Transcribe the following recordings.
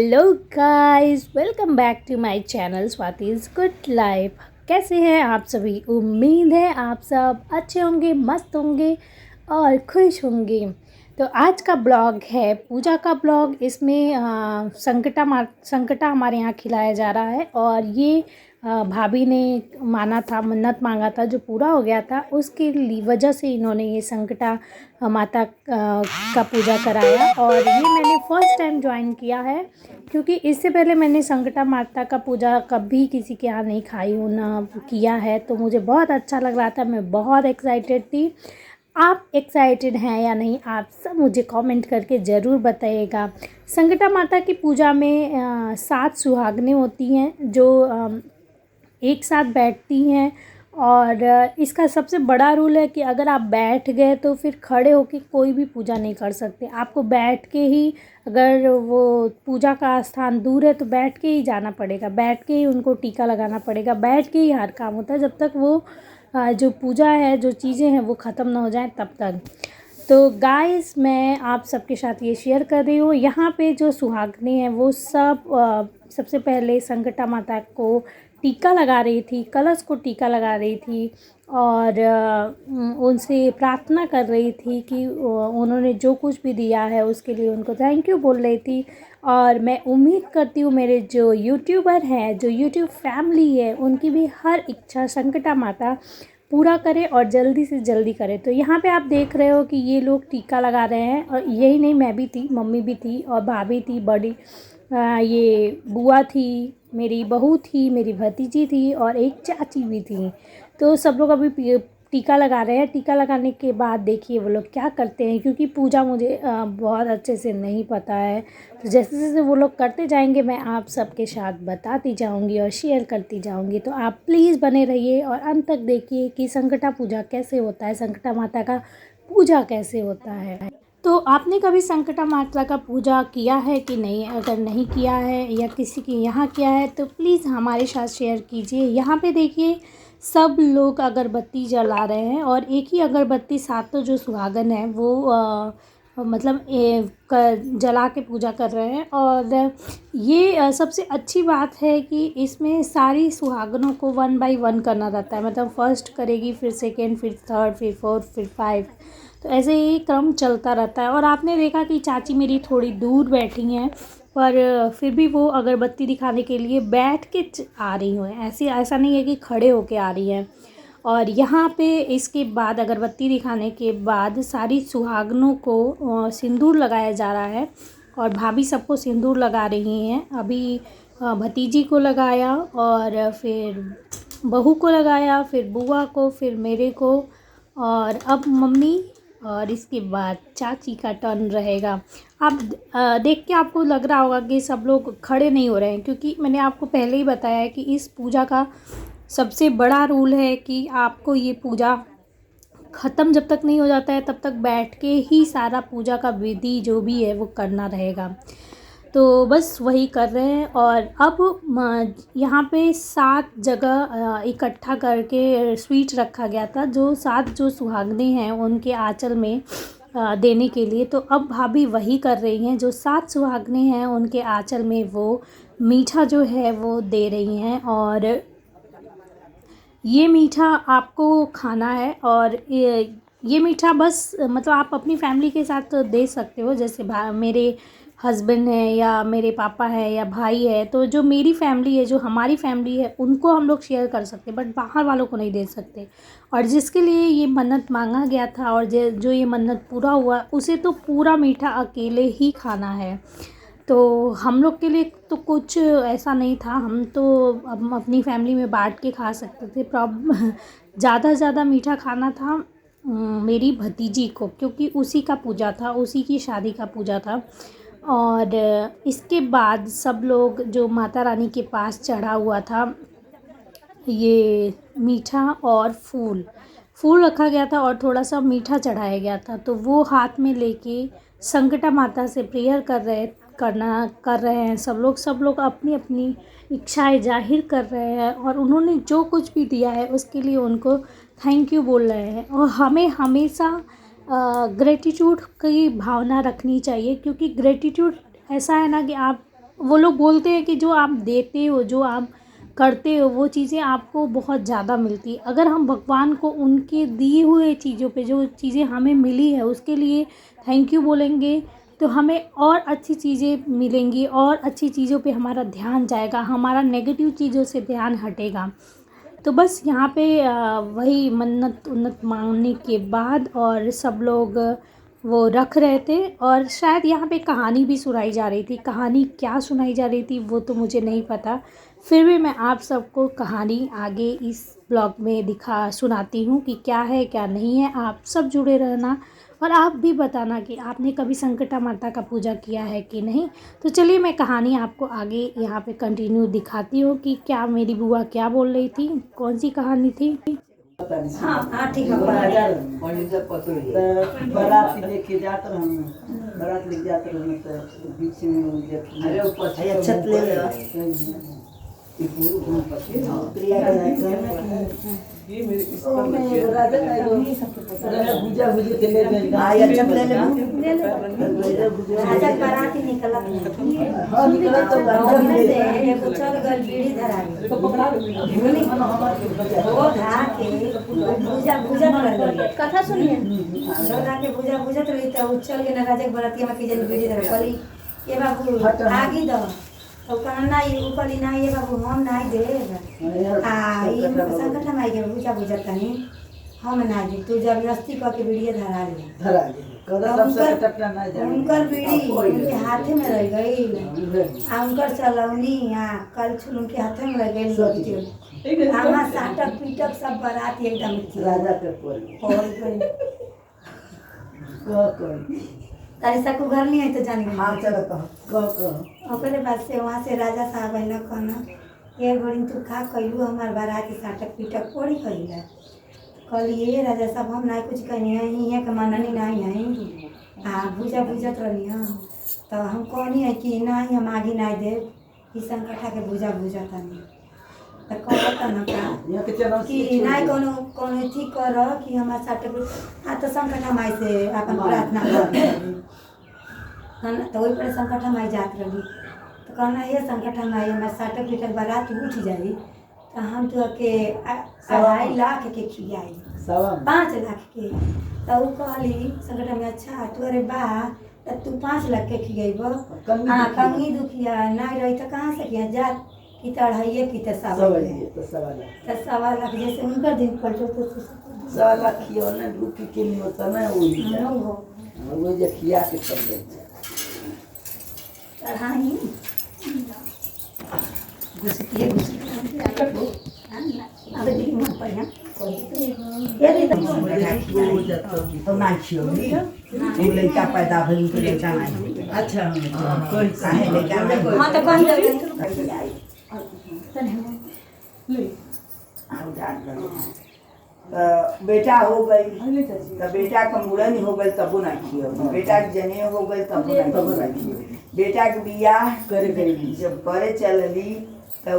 Hello guys, welcome back to my channel Swati's good life. कैसे हैं आप सभी? उम्मीद है आप सब अच्छे होंगे, मस्त होंगे और खुश होंगे। तो आज का ब्लॉग है पूजा का ब्लॉग। इसमें संकटा हमारे यहाँ खिलाया जा रहा है और ये भाभी ने माना था, मन्नत मांगा था, जो पूरा हो गया था। उसके वजह से इन्होंने ये संकटा माता का पूजा कराया और ये मैंने फर्स्ट टाइम ज्वाइन किया है, क्योंकि इससे पहले मैंने संकटा माता का पूजा कभी किसी के यहाँ नहीं खाई हूँ ना किया है। तो मुझे बहुत अच्छा लग रहा था, मैं बहुत एक्साइटेड थी। आप एक्साइटेड हैं या नहीं, आप सब मुझे कमेंट करके ज़रूर बताइएगा। संकटा माता की पूजा में 7 सुहागनें होती हैं जो एक साथ बैठती हैं। और इसका सबसे बड़ा रूल है कि अगर आप बैठ गए तो फिर खड़े होकर कोई भी पूजा नहीं कर सकते। आपको बैठ के ही, अगर वो पूजा का स्थान दूर है तो बैठ के ही जाना पड़ेगा, बैठ के ही उनको टीका लगाना पड़ेगा, बैठ के ही हर काम होता है जब तक वो जो पूजा है, जो चीज़ें हैं वो ख़त्म ना हो जाए तब तक। तो गाइस, मैं आप सबके साथ ये शेयर कर रही हूँ। यहाँ पे जो सुहागनें हैं वो सब सबसे पहले संकटा माता को टीका लगा रही थी, कलश को टीका लगा रही थी और उनसे प्रार्थना कर रही थी कि उन्होंने जो कुछ भी दिया है उसके लिए उनको थैंक यू बोल रही थी। और मैं उम्मीद करती हूँ मेरे जो यूट्यूबर हैं, जो यूट्यूब फैमिली है, उनकी भी हर इच्छा संकटा माता पूरा करे और जल्दी से जल्दी करे। तो यहाँ पे आप देख रहे हो कि ये लोग टीका लगा रहे हैं और यही नहीं, मैं भी थी, मम्मी भी थी और भाभी थी, बड़ी ये बुआ थी, मेरी बहू थी, मेरी भतीजी थी और एक चाची भी थी। तो सब लोग अभी टीका लगा रहे हैं। टीका लगाने के बाद देखिए वो लोग क्या करते हैं, क्योंकि पूजा मुझे बहुत अच्छे से नहीं पता है। तो जैसे जैसे वो लोग करते जाएंगे मैं आप सबके साथ बताती जाऊंगी और शेयर करती जाऊंगी। तो आप प्लीज़ बने रहिए और अंत तक देखिए कि संकटा पूजा कैसे होता है, संकटा माता का पूजा कैसे होता है। तो आपने कभी संकटा माता का पूजा किया है कि नहीं? अगर नहीं किया है या किसी के यहाँ किया है तो प्लीज़ हमारे साथ शेयर कीजिए। यहाँ पे देखिए सब लोग अगरबत्ती जला रहे हैं और एक ही अगरबत्ती सातों जो सुहागन है वो मतलब जला के पूजा कर रहे हैं। और ये सबसे अच्छी बात है कि इसमें सारी सुहागनों को 1 बाय 1 करना रहता है। मतलब फर्स्ट करेगी, फिर सेकेंड, फिर थर्ड, फिर फोर्थ, फिर 5। तो ऐसे ही क्रम चलता रहता है। और आपने देखा कि चाची मेरी थोड़ी दूर बैठी हैं, पर फिर भी वो अगरबत्ती दिखाने के लिए बैठ के आ रही हैं, ऐसा नहीं है कि खड़े होके आ रही हैं। और यहाँ पे इसके बाद अगरबत्ती दिखाने के बाद सारी सुहागनों को सिंदूर लगाया जा रहा है और भाभी सबको सिंदूर लगा रही हैं। अभी भतीजी को लगाया और फिर बहू को लगाया, फिर बुआ को, फिर मेरे को और अब मम्मी और इसके बाद चाची का टर्न रहेगा। आप देख के आपको लग रहा होगा कि सब लोग खड़े नहीं हो रहे हैं, क्योंकि मैंने आपको पहले ही बताया है कि इस पूजा का सबसे बड़ा रूल है कि आपको ये पूजा ख़त्म जब तक नहीं हो जाता है तब तक बैठ के ही सारा पूजा का विधि जो भी है वो करना रहेगा। तो बस वही कर रहे हैं। और अब यहाँ पे 7 जगह इकट्ठा करके स्वीट रखा गया था, जो 7 जो सुहागनें हैं उनके आंचल में देने के लिए। तो अब भाभी वही कर रही हैं, जो 7 सुहागनें हैं उनके आंचल में वो मीठा जो है वो दे रही हैं। और ये मीठा आपको खाना है और ये मीठा बस मतलब आप अपनी फैमिली के साथ दे सकते हो। जैसे मेरे हस्बैंड है या मेरे पापा है या भाई है, तो जो मेरी फैमिली है, जो हमारी फैमिली है, उनको हम लोग शेयर कर सकते हैं, बट बाहर वालों को नहीं दे सकते। और जिसके लिए ये मन्नत मांगा गया था और जो ये मन्नत पूरा हुआ, उसे तो पूरा मीठा अकेले ही खाना है। तो हम लोग के लिए तो कुछ ऐसा नहीं था, हम अपनी फैमिली में बांट के खा सकते थे। ज़्यादा से ज़्यादा मीठा खाना था मेरी भतीजी को, क्योंकि उसी का पूजा था, उसी की शादी का पूजा था। और इसके बाद सब लोग जो माता रानी के पास चढ़ा हुआ था ये मीठा और फूल रखा गया था और थोड़ा सा मीठा चढ़ाया गया था। तो वो हाथ में लेके संकटा माता से प्रेयर कर रहे हैं सब लोग अपनी अपनी इच्छाएं जाहिर कर रहे हैं और उन्होंने जो कुछ भी दिया है उसके लिए उनको थैंक यू बोल रहे हैं। और हमें हमेशा ग्रेटिट्यूड की भावना रखनी चाहिए, क्योंकि ग्रेटिट्यूड ऐसा है ना कि आप वो लोग बोलते हैं कि जो आप देते हो, जो आप करते हो, वो चीज़ें आपको बहुत ज़्यादा मिलती है। अगर हम भगवान को उनके दिए हुए चीज़ों पे, जो चीज़ें हमें मिली है उसके लिए थैंक यू बोलेंगे, तो हमें और अच्छी चीज़ें मिलेंगी और अच्छी चीज़ों पे हमारा ध्यान जाएगा, हमारा नेगेटिव चीज़ों से ध्यान हटेगा। तो बस यहाँ पे वही मन्नत उन्नत मांगने के बाद और सब लोग वो रख रहे थे, और शायद यहाँ पे कहानी भी सुनाई जा रही थी। कहानी क्या सुनाई जा रही थी वो तो मुझे नहीं पता, फिर भी मैं आप सबको कहानी आगे इस ब्लॉग में सुनाती हूँ कि क्या है क्या नहीं है। आप सब जुड़े रहना और आप भी बताना कि आपने कभी संकटा माता का पूजा किया है कि नहीं। तो चलिए मैं कहानी आपको आगे यहाँ पे कंटिन्यू दिखाती हूँ कि क्या मेरी बुआ क्या बोल रही थी, कौन सी कहानी थी। हाँ ठीक है। बारात लेके जाते रहूँ, बारात लेके जाते रहूँ तो बीच में छत ले बाराती निकला कथा सुनिए भूजा भूजत रही तो चल के राजा बराती में की बीड़ी धर कली ये बाबू आगी दो तो कहना ये ऊपर ना ये बाबू हम नहीं दे ये संकट में आई के भूजा भूजत नहीं हम ना दे तू जबरदस्ती करके बीड़ी धरा ले उनकर बीड़ी उनके हाथे में रह गई उनकर चलौनी कल छुल उनके हाथे में रह गई। हमारा साटक पीटक सब बारात एकदम राजा के तारी सकू घर नहीं है तो जानी। हाँ चलो कहो अपने बाद से वहाँ से राजा साहब है न कहना ये बड़ी तू खा कैलू हमार बारात साटक पीटक पड़ी कैला कल ये राजा साहब हम ना कुछ कहनी है यहाँ के मननी नहीं है भूजा भूजत रही हाँ तो हम कहनी है कि ना हम आगे ना दे ई संकटा के भूजा भूजत नहीं तो कहता न का कि ना कोनो कोनो अथी कर कि हमारे साथ तो संकटा माई से अपन प्रार्थना कर तो वही पर संकटा माई जात रही तो कहना ये संकटा माई हमारे साटक पीटक बारात उठ जाई तो हम तो के 2.5 लाख के खियाई 5 लाख के तो वो कहली संकटा में अच्छा तू अरे बा तू 5 लाख के खियाब कंगी दुखिया ना रही तो कहाँ से किया जा कि 2.5 की तो 1.5 लाख जैसे उनका दिन पलटो तो 1.5 लाख खियो ना रुपी के लिए होता ना वो जो खिया के कर दे चढ़ाई घुसकिए अब देखिए मन पर है ये तो ना खियो वो लड़का पैदा भइल तो लड़का नहीं अच्छा कोई काहे लड़का हां तो कहीं जाए बेटा हो गई तो बेटा का मुड़न हो गई तब ना खियो बेटा के जने हो गई तब ना खियो बेटा के बियाह कर गई जब करे चलली तो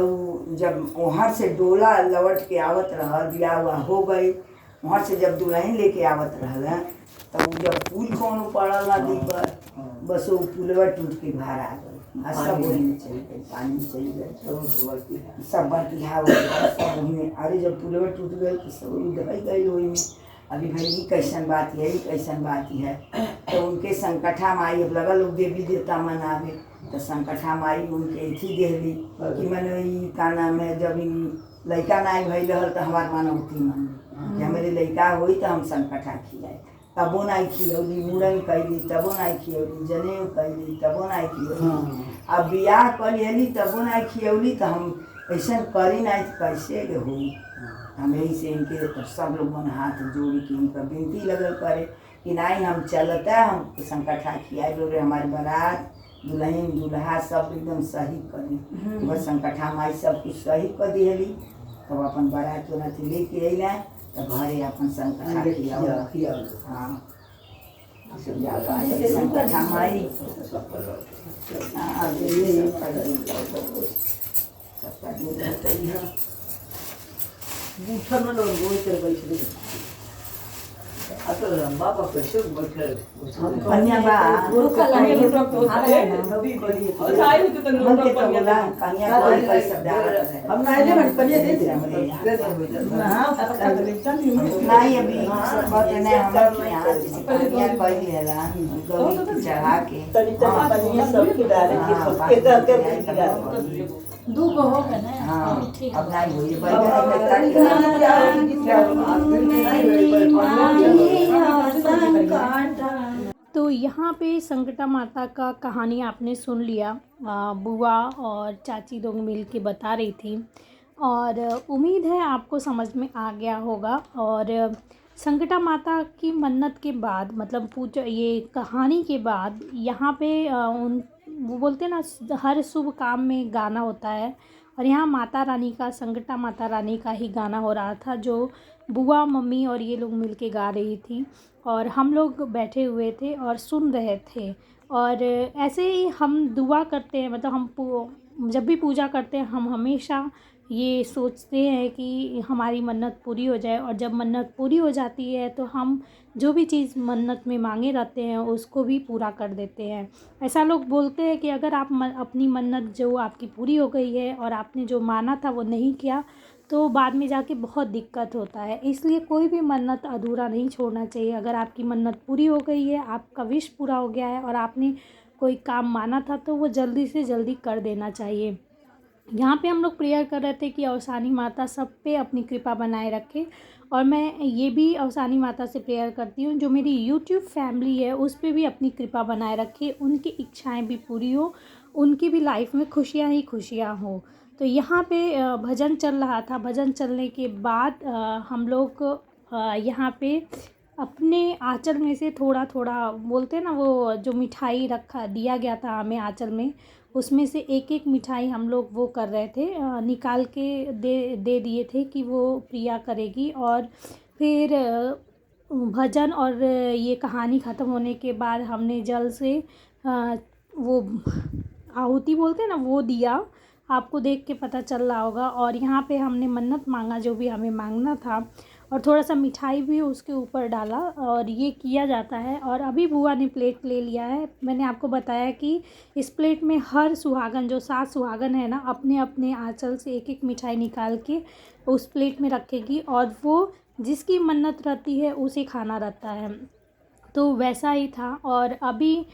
जब वहाँ से डोला लौट के आवत रहा बियाह हुआ हो गई वहाँ से जब दुल्हन लेके आवत रहा तब जब पुल कौन पड़ल नदी पर बस वो पुलवा टूट के बाहर आ गई सब वही में चली गई पानी में चली गई सब बटिया सब वही में अरे जब पुलवा टूट गई तो सब दबाई गई वही में अभी भाई ये कैसन बात है ये कैसन बात है तो उनके संकटा माई अब लगा लोग देवी देवता मनावे तो संकटा माई उनके थी देहली कि मैंने का नाम है जब लड़का नाई भई रहल तो हमार मनौती मन कि हमारे लड़का हुई तो हम संकटा खियाए तबो नहीं खियौली मुड़न कैली तबो नहीं खियौली जनेऊ कैली तबो नहीं खियौली अब बियाह करी तबो नहीं खियौली तो हम ऐसा करी नहीं तो कैसे हुई हम यही से इनके सब लोगों ने हाथ जोड़ के उनका विनती लगल करे कि नहीं हम चलता हम संकटा खियाए बोले हमारे बारात दुल्हन दूल्हा सब एकदम सही करी बस संकटा माई सब कुछ सही कर दिहली तब अपन बारात तो लेके अला तो घरे अपन संकटा खिया हाँ संकटा माई तो लंबा पकड़ बैठल कन्या बा हम नाइले बन कन्या दे दे नहीं अभी बहुत नहीं हम यहाँ जैसे कन्या कोई लेला गौरी चढ़ा के तनी तनी कन्या सब के डाले के सब एक एक डाले दो को हो गए ना हाँ ठीक अब नहीं हुई तो यहाँ पे संकटा माता का कहानी आपने सुन लिया। बुआ और चाची लोग मिल के बता रही थी और उम्मीद है आपको समझ में आ गया होगा। और संकटा माता की मन्नत के बाद मतलब पूजा ये कहानी के बाद यहाँ पे उन वो बोलते हैं ना हर शुभ काम में गाना होता है और यहाँ माता रानी का संकटा माता रानी का ही गाना हो रहा था जो बुआ मम्मी और ये लोग मिल के गा रही थी और हम लोग बैठे हुए थे और सुन रहे थे। और ऐसे ही हम दुआ करते हैं मतलब हम जब भी पूजा करते हैं हम हमेशा ये सोचते हैं कि हमारी मन्नत पूरी हो जाए और जब मन्नत पूरी हो जाती है तो हम जो भी चीज़ मन्नत में मांगे रहते हैं उसको भी पूरा कर देते हैं। ऐसा लोग बोलते हैं कि अगर आप अपनी मन्नत जो आपकी पूरी हो गई है और आपने जो माना था वो नहीं किया तो बाद में जाके बहुत दिक्कत होता है, इसलिए कोई भी मन्नत अधूरा नहीं छोड़ना चाहिए। अगर आपकी मन्नत पूरी हो गई है, आपका विश पूरा हो गया है और आपने कोई काम माना था तो वो जल्दी से जल्दी कर देना चाहिए। यहाँ पे हम लोग प्रेयर कर रहे थे कि अवसानी माता सब पे अपनी कृपा बनाए रखे और मैं ये भी अवसानी माता से प्रेयर करती हूँ जो मेरी यूट्यूब फैमिली है उस पे भी अपनी कृपा बनाए रखे, उनकी इच्छाएं भी पूरी हो, उनकी भी लाइफ में खुशियाँ ही खुशियाँ हो। तो यहाँ पे भजन चल रहा था। भजन चलने के बाद हम लोग यहाँ पे अपने आंचल में से थोड़ा थोड़ा बोलते हैं ना वो जो मिठाई रखा दिया गया था हमें आंचल में उसमें से एक एक मिठाई हम लोग वो कर रहे थे निकाल के दे दिए थे कि वो प्रिया करेगी। और फिर भजन और ये कहानी ख़त्म होने के बाद हमने जल से वो आहुति बोलते हैं ना वो दिया, आपको देख के पता चल रहा होगा। और यहाँ पे हमने मन्नत मांगा जो भी हमें मांगना था और थोड़ा सा मिठाई भी उसके ऊपर डाला और ये किया जाता है। और अभी बुआ ने प्लेट ले लिया है। मैंने आपको बताया कि इस प्लेट में हर सुहागन जो 7 सुहागन है ना अपने अपने आंचल से एक एक मिठाई निकाल के उस प्लेट में रखेगी और वो जिसकी मन्नत रहती है उसे खाना रहता है। तो वैसा ही था। और अभी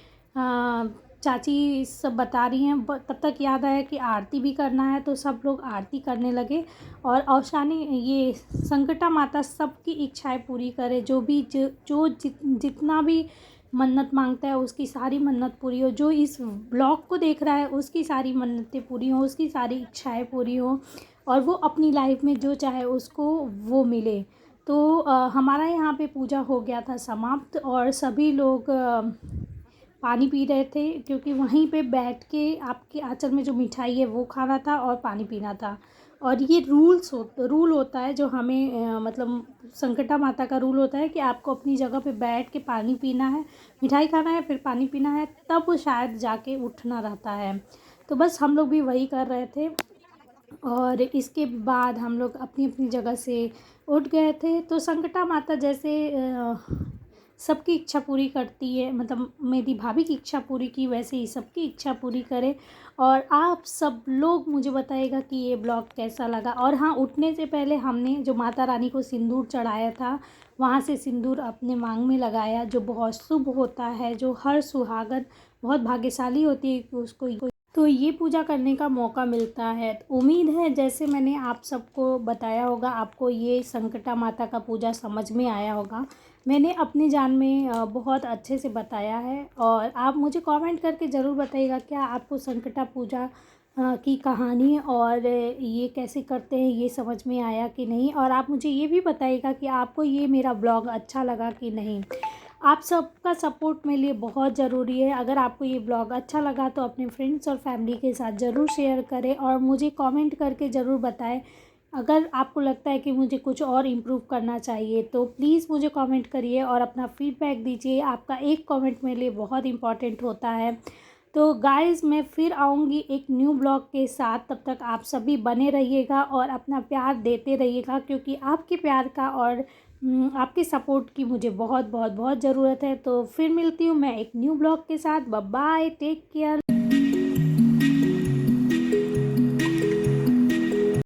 चाची सब बता रही हैं तब तक याद आया कि आरती भी करना है तो सब लोग आरती करने लगे। और अवसानी ये संकटा माता सबकी इच्छाएं पूरी करे, जो भी जितना भी मन्नत मांगता है उसकी सारी मन्नत पूरी हो, जो इस ब्लॉग को देख रहा है उसकी सारी मन्नतें पूरी हों, उसकी सारी इच्छाएं पूरी हों और वो अपनी लाइफ में जो चाहे उसको वो मिले। तो हमारा यहाँ पे पूजा हो गया था समाप्त और सभी लोग पानी पी रहे थे क्योंकि वहीं पे बैठ के आपके आंचल में जो मिठाई है वो खाना था और पानी पीना था। और ये रूल होता है जो हमें मतलब संकटा माता का रूल होता है कि आपको अपनी जगह पे बैठ के पानी पीना है, मिठाई खाना है, फिर पानी पीना है, तब शायद जाके उठना रहता है। तो बस हम लोग भी वही कर रहे थे और इसके बाद हम लोग अपनी अपनी जगह से उठ गए थे। तो संकटा माता जैसे सबकी इच्छा पूरी करती है, मतलब मेरी भाभी की इच्छा पूरी की वैसे ही सबकी इच्छा पूरी करे। और आप सब लोग मुझे बताइएगा कि ये ब्लॉग कैसा लगा। और हाँ, उठने से पहले हमने जो माता रानी को सिंदूर चढ़ाया था वहाँ से सिंदूर अपने मांग में लगाया, जो बहुत शुभ होता है, जो हर सुहागन बहुत भाग्यशाली होती है कि उसको तो ये पूजा करने का मौका मिलता है। तो उम्मीद है जैसे मैंने आप सबको बताया होगा आपको ये संकटा माता का पूजा समझ में आया होगा। मैंने अपनी जान में बहुत अच्छे से बताया है और आप मुझे कमेंट करके ज़रूर बताइएगा क्या आपको संकटा पूजा की कहानी और ये कैसे करते हैं ये समझ में आया कि नहीं। और आप मुझे ये भी बताइएगा कि आपको ये मेरा ब्लॉग अच्छा लगा कि नहीं। आप सबका सपोर्ट मेरे लिए बहुत ज़रूरी है। अगर आपको ये ब्लॉग अच्छा लगा तो अपने फ्रेंड्स और फैमिली के साथ ज़रूर शेयर करें और मुझे कमेंट करके ज़रूर बताएं। अगर आपको लगता है कि मुझे कुछ और इम्प्रूव करना चाहिए तो प्लीज़ मुझे कमेंट करिए और अपना फीडबैक दीजिए। आपका एक कमेंट मेरे लिए बहुत इम्पॉर्टेंट होता है। तो गाइज़ मैं फिर आऊँगी एक न्यू ब्लॉग के साथ। तब तक आप सभी बने रहिएगा और अपना प्यार देते रहिएगा, क्योंकि आपके प्यार का और आपके सपोर्ट की मुझे बहुत बहुत बहुत ज़रूरत है। तो फिर मिलती हूँ मैं एक न्यू ब्लॉग के साथ। Bye bye, take care.